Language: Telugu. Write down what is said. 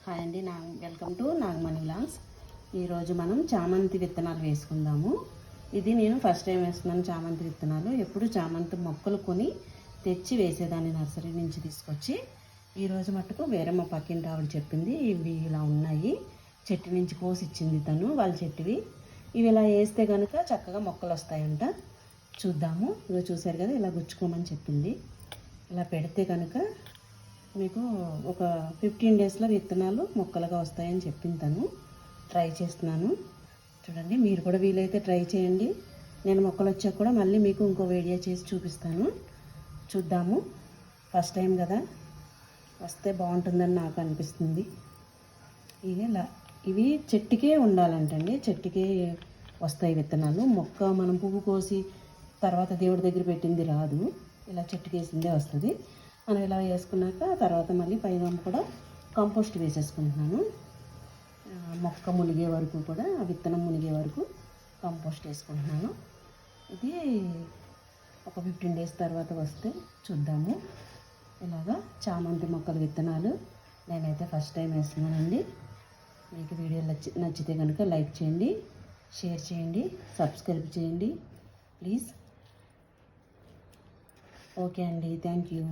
హాయ్ అండి, వెల్కమ్ టు నాగమణి వ్లాగ్స్. ఈరోజు మనం చామంతి విత్తనాలు వేసుకుందాము. ఇది నేను ఫస్ట్ టైం వేస్తున్నాను చామంతి విత్తనాలు. ఎప్పుడు చామంతి మొక్కలు కొని తెచ్చి వేసేదాన్ని నర్సరీ నుంచి తీసుకొచ్చి. ఈరోజు మట్టుకు వేరే మా పక్కింటి ఆవిడ చెప్పింది ఇవి ఇలా ఉన్నాయి, చెట్టు నుంచి కోసి ఇచ్చింది తను, వాళ్ళ చెట్టువి. ఇవి ఇలా వేస్తే కనుక చక్కగా మొక్కలు వస్తాయంట. చూద్దాము. ఇవి చూసారు కదా, ఇలా గుచ్చుకోమని చెప్పింది. ఇలా పెడితే కనుక మీకు ఒక 15 డేస్లో విత్తనాలు మొక్కలుగా వస్తాయని చెప్పింది తను. ట్రై చేస్తున్నాను. చూడండి, మీరు కూడా వీలైతే ట్రై చేయండి. నేను మొక్కలు వచ్చాక కూడా మళ్ళీ మీకు ఇంకో వీడియో చేసి చూపిస్తాను. చూద్దాము. ఫస్ట్ టైం కదా, వస్తే బాగుంటుందని నాకు అనిపిస్తుంది. ఇవి చెట్టుకే ఉండాలంటండి, చెట్టుకే వస్తాయి విత్తనాలు. మొక్క మనం పువ్వు కోసి తర్వాత దేవుడి దగ్గర పెట్టింది రాదు, ఇలా చెట్టుకేసిందే వస్తుంది. మనం ఇలా వేసుకున్నాక తర్వాత మళ్ళీ పైన కూడా కంపోస్ట్ వేసేసుకుంటున్నాను. మొక్క మునిగే వరకు కూడా, విత్తనం మునిగే వరకు కంపోస్ట్ వేసుకుంటున్నాను. ఇది ఒక 15 డేస్ తర్వాత వస్తే చూద్దాము. ఇలాగా చామంతి మొక్కల విత్తనాలు నేనైతే ఫస్ట్ టైం వేస్తున్నానండి. మీకు వీడియో నచ్చితే కనుక లైక్ చేయండి, షేర్ చేయండి, సబ్స్క్రైబ్ చేయండి ప్లీజ్. ఓకే అండి, థ్యాంక్ యూ.